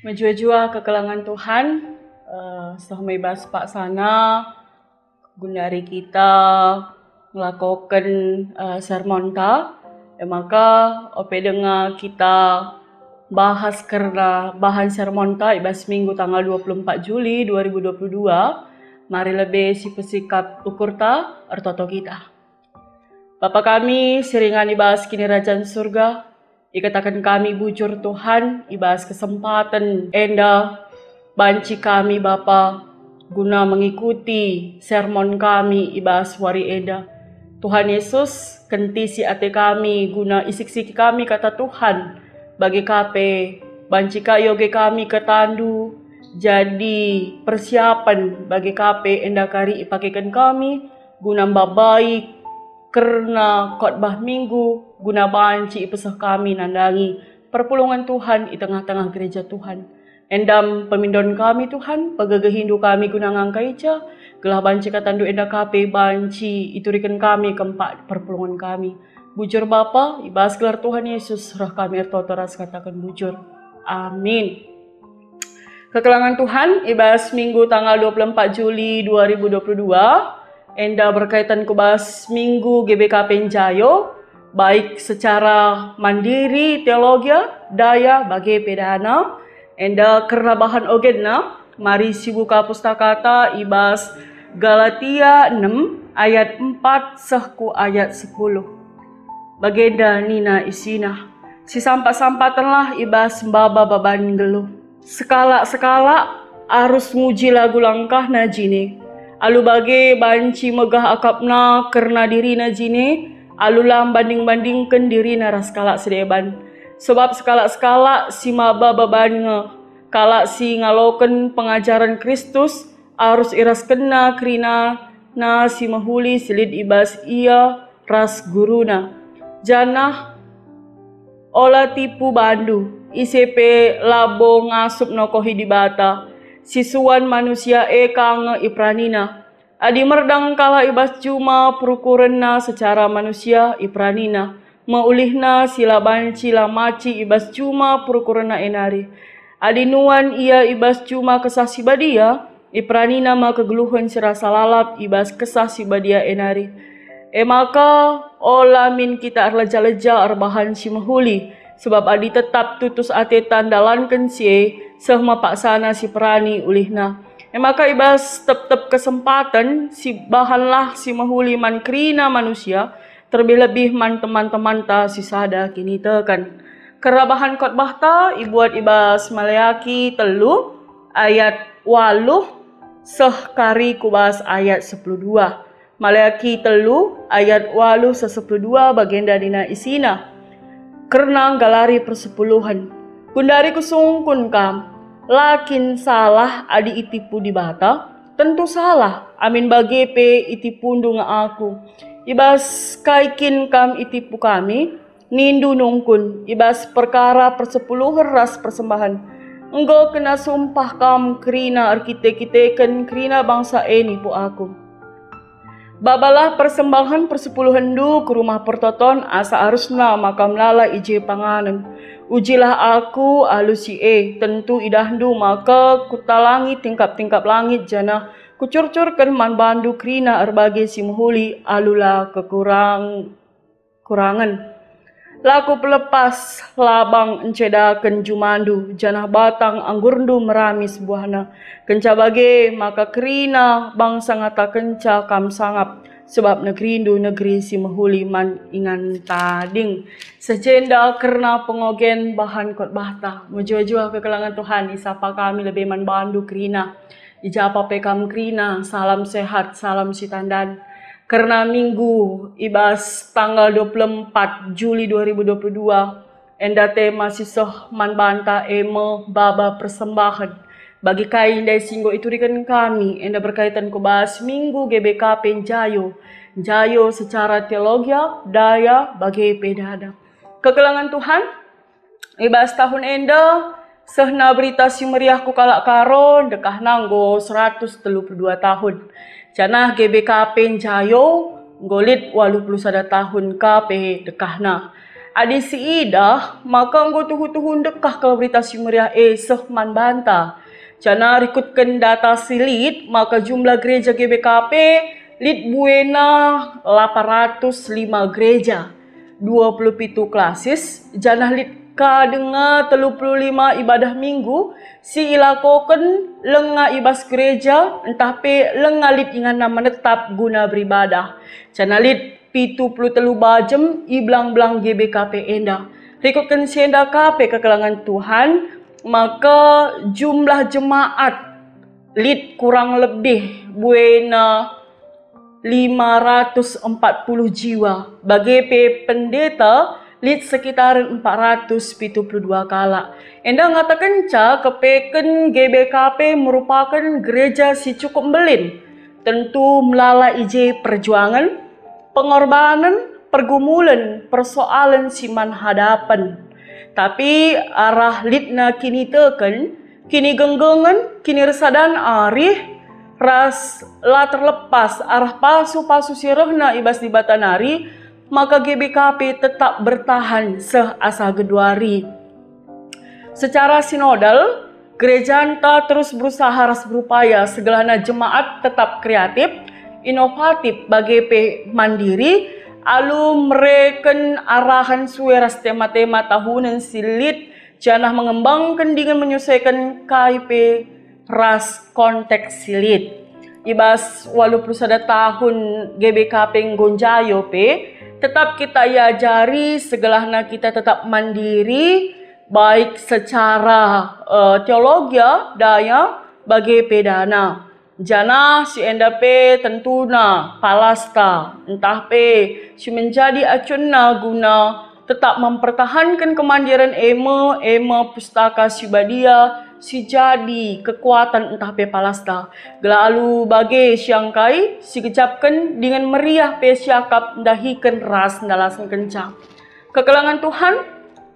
Menjua-jua kekelangan Tuhan, setelah bahas Pak sana, gundari kita melakukan sermon ta, maka ope dengar kita bahas karena bahan sermon ta ibas minggu tanggal 24 Juli 2022. Mari lebih si pesikap ukur ta artoto kita. Bapa kami seringan ibas kini Rajaan Surga, ikatakan kami bujur Tuhan, ibas kesempatan enda banci kami Bapa guna mengikuti sermon kami ibas wari eda. Tuhan Yesus kentisi ate kami guna isik-sik kami kata Tuhan bagi kape banci kayoge kami ketandu jadi persiapan bagi kape enda kari ipakekan kami guna baik karena khotbah minggu guna banci ipesah kami nandangi perpulungan Tuhan di tengah-tengah gereja Tuhan. Endam pemindon kami Tuhan, pagagahindu kami guna ngangkaica, gelah banci katandu enda kape banci iturikan kami keempat perpulungan kami. Bujur Bapa, ibas gelar Tuhan Yesus, roh kami ertotoras katakan bujur. Amin. Kekelangan Tuhan, ibas minggu tanggal 24 Juli 2022, enda berkaitan kubas minggu GBKP Jayo, baik secara mandiri teologi, daya bagi pedana, enda kerana bahan ogenna, mari sibuka pustakata ibas Galatia 6 ayat 4 sehku ayat 10. Bagenda nina isina, si sampat-sampatanlah ibas baba baban geluh. Sekala-sekala harus nguji lagu langkah na jine. Alu bagi banci megah akapna kerna diri na jine, alulah banding-bandingkan diri na raskala sedeban. Sebab sekala-sekala si maba baban kala si ngaloken pengajaran Kristus harus iras kena krina na si mahuli silid ibas ia ras guruna. Janah ola tipu bandu ICP labo ngasup nokohi di bata. Sisuan manusia kang ipranina. Adi merdang kala ibas cuma perukurenna secara manusia ipranina. Maulihna sila banci la maci ibas cuma perukurenna enari. Adi nuan ia ibas cuma kesah sibadia ipranina ma kegeluhan serasa lalap ibas kesah sibadia enari. Maka ola min kita arleja-leja arbahan si mahuli. Sebab adi tetap tutus ate tandalankan si sehma paksana si perani ulihna. Maka ibas tep-tep kesempatan si bahanlah si mahuli man krina manusia terlebih-lebih man teman-teman ta si sada kini tekan. Kerabahan khotbah ta ibuat ibas Maleaki 3 ayat 8 seh kari kubas ayat 12. Maleaki 3 ayat 8 seh 12 bagenda dina isina. Karena galari persepuluhan, kundari kusungkun kam, lakin salah adi itipu di bata, tentu salah, amin bagi pe itipundu nga aku. Ibas kaikin kam itipu kami, nindu nungkun, ibas perkara persepuluhan ras persembahan. Engkau kena sumpah kam krina arkitek-kiteken krina bangsa ini pu aku. Babalah persembahan persepuluhan du ke rumah pertoton asa arusna makam lala ije panganan. Ujilah aku alusi tentu idahdu maka kutalangi tingkap-tingkap langit jana kucurcurkan man bandu krina erbagi si muhuli alula kurangan. Laku pelepas labang encedakan jumandu janah batang anggurndu meramis buahna. Kenca bage maka krina bangsa ngata kenca kam sangap sebab negerindu negeri si mahuli man ingan tading. Sejenda karena pengogen bahan khotbah ta. Mujua-jua kekelangan Tuhan isapa kami lebih man bandu krina. Ijapa pekam krina salam sehat salam sitandan. Karena minggu ibas tanggal 24 Juli 2022 endate masih soh man banta emo baba persembahan bagi kain dari singgo iturikan kami enda berkaitan kubas minggu GBKP Jayo secara teologi daya bagi pedada. Kekelangan Tuhan ibas tahun enda sehna berita si meriahku kalak karon dekah nanggo 132 tahun. Canah GBKP Jayo golit 81 tahun KP dekahna. Adi si ida, maka anggo tuhu-tuhun dekah kalau berita si meriah man banta. Jana rikutkan data silit, maka jumlah gereja GBKP lit buena 805 gereja, 27 klasis, jana lit ka denga 35 ibadah minggu, si ilakoken lenga ibas gereja, entah pe lenga lit ingana menetap guna beribadah. Jana lit 73 bajem iblang-blang GBKP enda. Rikutkan si enda KP kekelangan Tuhan, maka jumlah jemaat lit kurang lebih buena 540 jiwa. Bagi pendeta lit sekitar 472 kala. Enda ngatakan kepeken GBKP merupakan gereja si cukup belin. Tentu melala ije perjuangan, pengorbanan, pergumulan, persoalan siman hadapan. Tapi arah litna kini teken, kini genggengan, kini resadan arih, ras la terlepas arah pasu-pasu sirehna ibas di batanari, maka GBKP tetap bertahan seasa geduari. Secara sinodal, gereja anta terus berusaha ras berupaya segelana jemaat tetap kreatif, inovatif bagi mandiri, alu mereken arahan sueras tema-tema tahunan silit, janah mengembangkan dengan menyesuaikan KIP ras konteks silit. Ibas walaupun ada tahun GBKP Gonjayo tetap kita ajari segelahna kita tetap mandiri, baik secara teologi daya bagi pedana. Jana si enda tentuna palasta, entah si menjadi acunna guna tetap mempertahankan kemandirian ema pustaka si badia, si jadi kekuatan entah palasta. Gelalu bagi siangkai si kecapkan dengan meriah siakap dahikan ras ndalasan kencang. Kekelangan Tuhan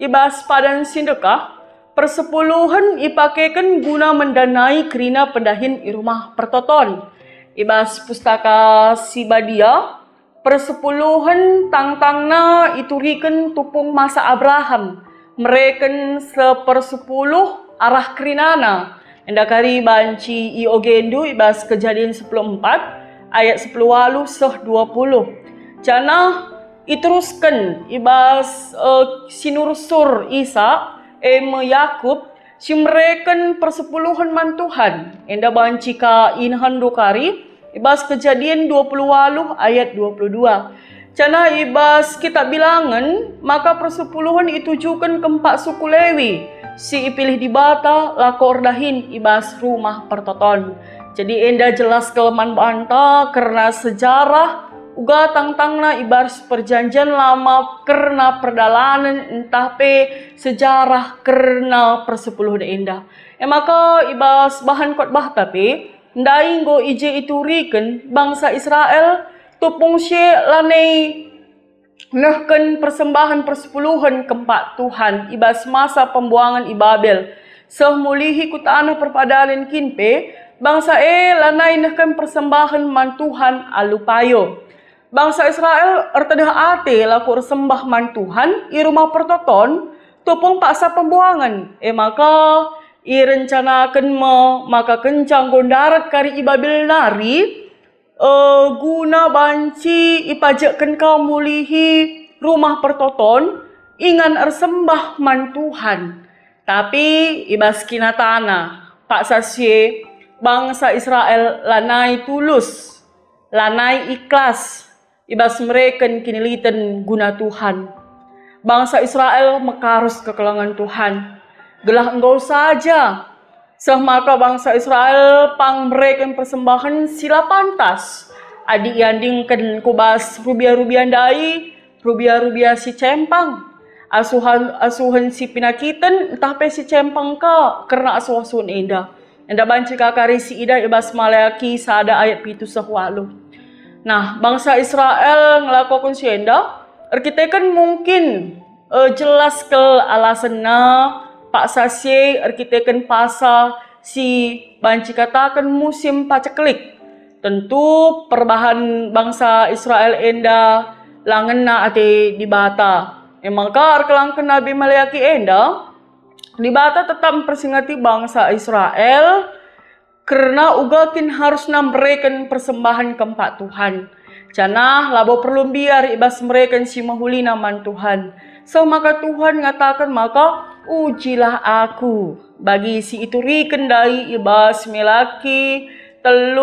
ibas padan sindekah persepuluhan ipakaikan guna mendanai kerina pendahin i rumah pertoton. Ibas pustaka si badia persepuluhan tangtangna iturikan tupung masa Abraham. Mereken sepersepuluh arah kerinana. Endakari banci i ogendu ibas Kejadian 10:4 ayat 10:20. Jana iteruskan ibas sinursur Isa Yakub si mereken persepuluhan mantuhan. Enda banci ka inhan dokari ibas Kejadian 20 ayat 22. Cana ibas kita bilangan, maka persepuluhan ditujukan ke 4 suku Lewi. Si ipilih di bata lako ordahin ibas rumah pertoton. Jadi enda jelas kelemahan banta karena sejarah uga tangtangna ibas perjanjian lama karena perdalanan entah sejarah karena persepuluhan enda. Maka ibas bahan khotbah tapi ndai go ije iturikan bangsa Israel tupung sye lanei nehken persembahan persepuluhan keempat Tuhan ibas masa pembuangan i Babel. Semulihi kutana perpadalan kinpe bangsa lanai nehken persembahan mantuhan alupayo. Bangsa Israel ertedah ate laku sembah mantuhan i rumah pertoton tupung paksa pembuangan. Maka i rencanakan maka kencang gondarat kari i Babel nari guna banci ipajakkan kau mulihi rumah pertoton ingan ersembah mantuhan. Tapi ibas kinatana paksa sye bangsa Israel lanai tulus, lanai ikhlas ibas mereken kinilitan guna Tuhan. Bangsa Israel mekarus kekelangan Tuhan. Gelah engkau saja. Semaka bangsa Israel pang mereken persembahan sila pantas. Adik yandingkan kubas rubia-rubia dai, rubia-rubia si cempang. Asuhan si pinakitan, entah si cempang ka, karena asuhan indah. Enda banci kakari si ida ibas Malaki sada ayat 7:8. Nah, bangsa Israel ngelakukan sienda, arkitekan mungkin jelas ke alasanna Pak Sasye arkitekan pasa si banci katakan musim paceklik. Tentu perbahan bangsa Israel enda langena ate di bata. Maka arkelangken Nabi Maleaki enda, di bata tetap mempersingati bangsa Israel karena ugakin harus memberikan persembahan keempat Tuhan. Janah labo perlu biar ibas mereka si mahuli naman Tuhan. So maka Tuhan ngatakan maka ujilah aku. Bagi si itu kendai ibas Melaki 3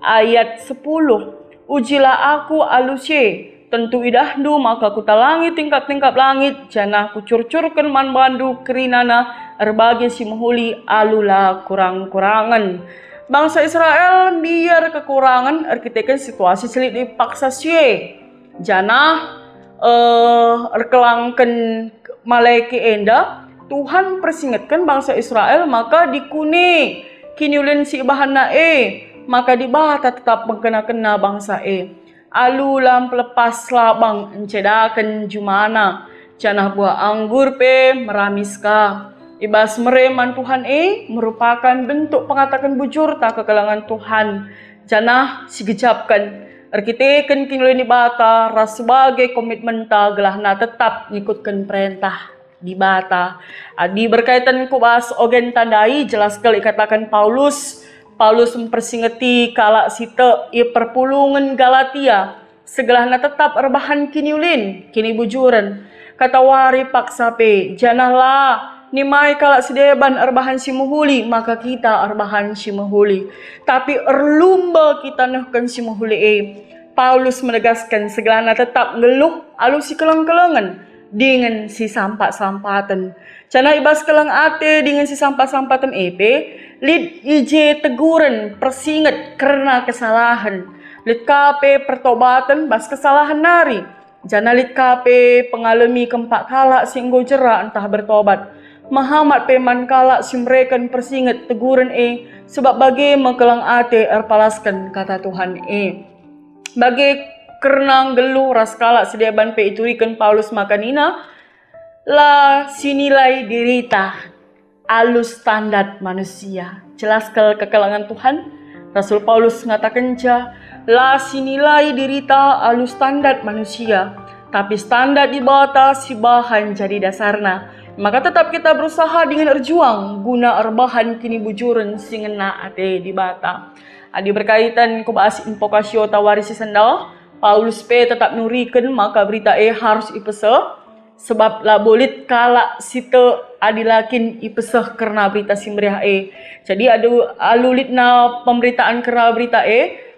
ayat 10. Ujilah aku alusye. Tentu idahdu maka ku talangi tingkap-tingkap langit. Janah ku curcurkan man bandu kerinana erbagi si mahuli alula kurang-kurangan. Bangsa Israel biar kekurangan arkitekan situasi selit dipaksa sie. Janah erkelangken Maleaki enda Tuhan persingatkan bangsa Israel maka dikuni kinyulin si bahan maka dibata tetap mengkena-kena bangsa alulam pelepas labang encedakan jumana janah buah anggur meramiska ibas mereman Tuhan merupakan bentuk pengatakan bujur tak kekelangan Tuhan janah sigejapkan arkiteken kinulin bata ras sebagai komitmen ta gelahna tetap ngikutkan perintah di bata. Adi berkaitan ku bahas ogen tandai jelas kali katakan Paulus mempersingeti kala site perpulungan Galatia segelahna tetap erbahan kiniulin kini bujuran kata wari paksa janahlah nimai kala sideban erbahan si muhuli maka kita erbahan si muhuli tapi erlumba kita nehkan si muhuli Paulus menegaskan segelahna tetap ngeluh alusi kelang-kelangan dengan si sampat-sampatan. Cana ibas kelang ate dengan si sampat-sampatan lid ije teguran persingat karena kesalahan. Lid kape pertobatan bas kesalahan nari. Jana lid kape pengalami keempat kala singgo jera entah bertobat. Mahamat peman kala si mereka persingat teguran sebab bagi mekelang ate erpalaskan kata Tuhan Bagi Kernang gelu raskala sediaban iturikan Paulus makanina la sinilai dirita alus standar manusia. Jelas kekelangan Tuhan. Rasul Paulus mengatakan la sinilai dirita alus standar manusia. Tapi standar di bawah si bahan jadi dasarna. Maka tetap kita berusaha dengan erjuang guna erbahan kini bujuran singena ate di bata. Adi berkaitan kubahas invokasio tawarisi sendal. Paulus tetap nurikan maka berita harus ipesah sebab la bolit kala site adilakin ipesah karena berita simriah Jadi ada alulitna pemberitaan karena berita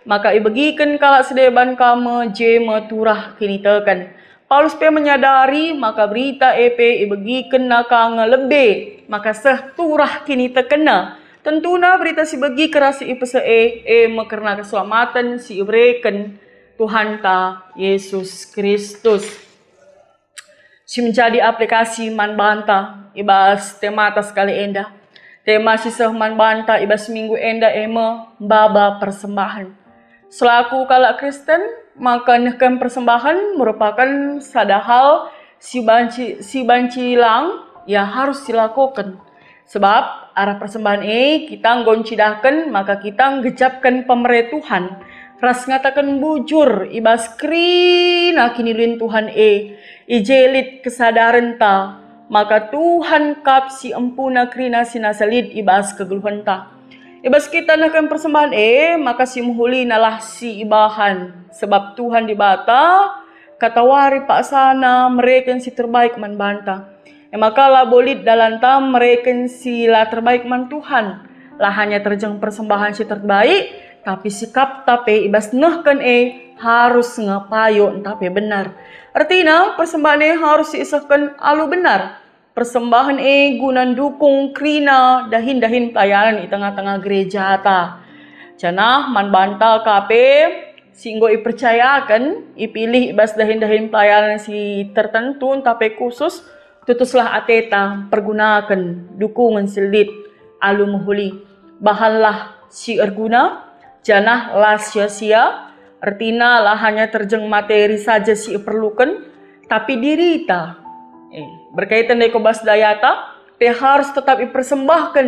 maka ibagikan kala sedeban kama maturah kini tekan. Paulus menyadari maka berita ibagikan nakang lebih maka seh turah kini terkena. Tentuna berita si bagi kerasi ipesah makarna keselamatan si ibreken Tuhan ta Yesus Kristus. Si menjadi aplikasi man banta ibas tema atas kali enda. Tema sisah man banta ibas minggu enda baba persembahan. Selaku kala Kristen maka nehkan persembahan merupakan sadahal si bancilang ya harus dilakukan. Sebab arah persembahan kita nggoncidahkan maka kita ngejapkan pemerintah Tuhan. Ras ngatakan bujur ibas krina kinilin Tuhan ijelit kesadaran ta maka Tuhan kap si empuna krina sinasalid ibas kegeluhan ta ibas kita nakan persembahan maka si muhuli nalah si ibahan sebab Tuhan dibata katawari pak sana mereka si terbaik man banta maka la bolit dalam ta mereka si la terbaik man Tuhan lah hanya terjang persembahan si terbaik tapi sikap tapi ibas nehkan harus ngapayo tapi benar. Artinya persembahan harus diisahkan alu benar. Persembahan gunan dukung krina dahin-dahin pelayanan di tengah-tengah gereja ta. Janah man bantal kape singgo ipercayakan ipilih ibas dahin-dahin pelayanan si tertentu tapi khusus tutuslah ateta pergunakan dukungan selit alu muhuli. Bahanlah si erguna janah la sia-sia, artinya lah hanya terjeng materi saja si perlukan, tapi dirita. Berkaitan dengan kobas dayata, harus tetap dipersembahkan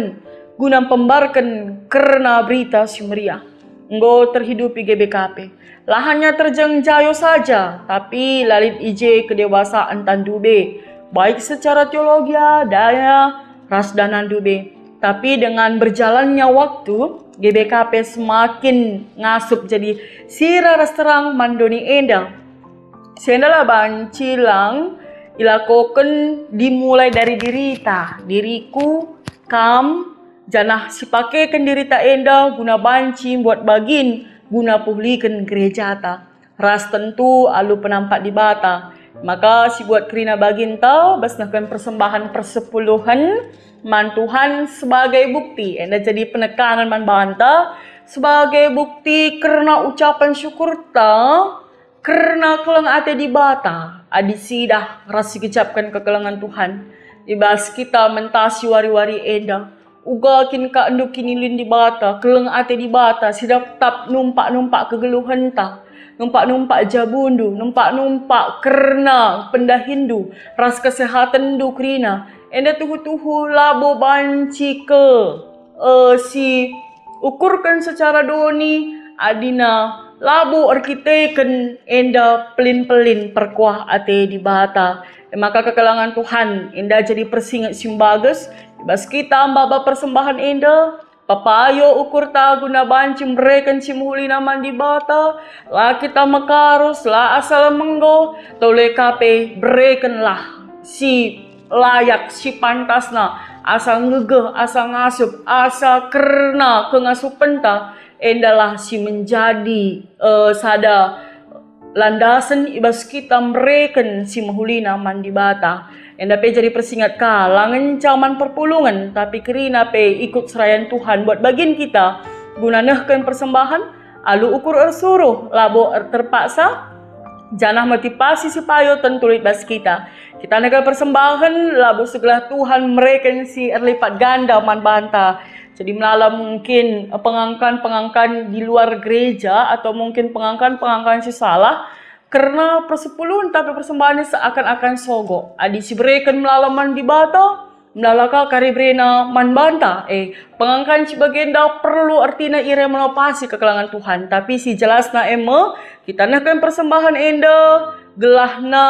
guna pembarkan karena berita si meriah. nggo terhidupi GBKP. Lahannya terjang jayo saja, tapi lalit ije kedewasaan tandube, baik secara teologi, daya, ras dan andube. Tapi dengan berjalannya waktu, GBKP semakin ngasup jadi sira ras terang mandoni enda. Sendalah bancilang ilakoken dimulai dari diriku, kam, janah sipakekan dirita enda guna banci buat bagin, guna puhlikan gereja ta. Ras tentu alu penampak di bata. Maka si buat kerina bagin tau basnakan persembahan persepuluhan man Tuhan sebagai bukti. Enda jadi penekanan man banta sebagai bukti karena ucapan syukur ta, karena kelang ate di bata. Adi sidah rasi kecapkan kekelangan Tuhan. Ibas kita mentasi wari-wari enda. Uga kin ka endo kinilin di bata, kelang ate di bata, sidak tap numpak-numpak kegeluhan ta. Numpak-numpak jabundu, numpak-numpak kerna pendahindu, ras kesehatan du krina. Enda tuhu-tuhu labo banci ke si ukurkan secara doni adina labo arkiteken enda pelin-pelin perkuah ate di bata. Maka kekelangan Tuhan enda jadi persingat simbages. Bas kita mbaba persembahan enda, papayo ukur ta guna banci mereka simuli naman di bata, la kita makaros, la asal menggo, tole kape berekenlah si layak, si pantasna, asal ngegeh, asal ngasup, asal kerna kengasupan ta, endalah si menjadi sada landasan ibas kita mereken si mahuli naman di bata. Enda pe jadi persingat ka, langan caman perpulungan, tapi kerina pe ikut serayan Tuhan buat bagin kita, guna nehkan persembahan, alu ukur ersuruh, labo terpaksa, janah motivasi si payo tentulit bas kita. Kita nega persembahan, labo segala Tuhan mereka si erlipat ganda man banta. Jadi melala mungkin pengangkan di luar gereja, atau mungkin pengangkan si salah, karena persepuluhan tapi persembahannya seakan-akan sogo. Adi si bereken melalaman di bata, melalaka karibrena man banta. Pengangkan si bagenda perlu artinya ire melopasi kekelangan Tuhan. Tapi si jelasna kita nakkan persembahan enda, gelahna,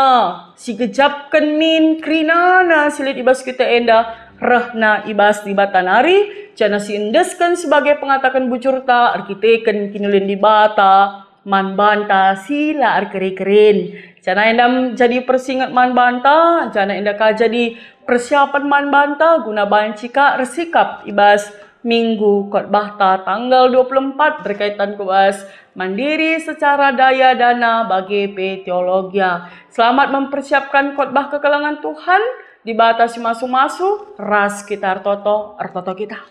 si gejapkan min, krinana silit ibas kita enda, rahna ibas di batanari, jana si indeskan sebagai pengatakan bucurta, arkiteken kinulin di bata, man banta sila arkeri-kerin. Jana endam jadi persingat man banta, jana endaka jadi persiapan man banta guna bancika resikap ibas minggu khotbah ta tanggal 24 berkaitan kubas mandiri secara daya dana bagi P teologia. Selamat mempersiapkan khotbah kekelangan Tuhan dibatasi masu-masu ras kita artoto kita.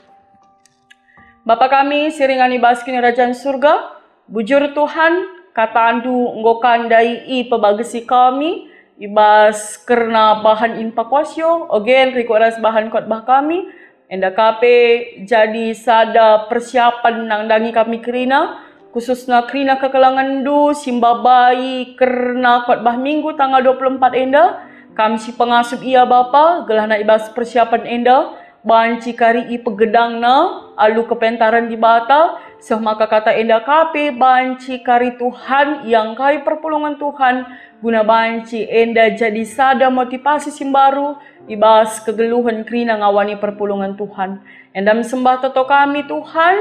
Bapa kami siringan ibas kini kerajaan surga, bujur Tuhan, kata andu nggokan dai i pebagesi kami, ibas kerna bahan impakwasyo, ogen rikuaras bahan khotbah kami, enda kape jadi sada persiapan nang dangi kami kerina, khususnya kerina kekelangan du, simbabai kerna khotbah minggu tanggal 24 enda, kami si pengasup ia Bapa, gelahna ibas persiapan enda, banci kari i pegedang na, alu kepentaran di bata, maka kata enda kape banci kari Tuhan yang kai perpulungan Tuhan, guna banci enda jadi sada motivasi simbaru, ibas kegeluhan krina ngawani perpulungan Tuhan. Enda sembah toto kami Tuhan,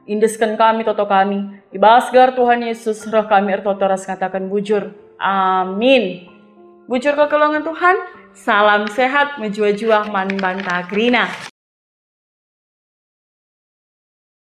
indeskan kami toto kami, ibas gar Tuhan Yesus roh kami ertoto ras katakan bujur. Amin. Bujur kekelangan Tuhan, salam sehat menjua-jua man banta krina.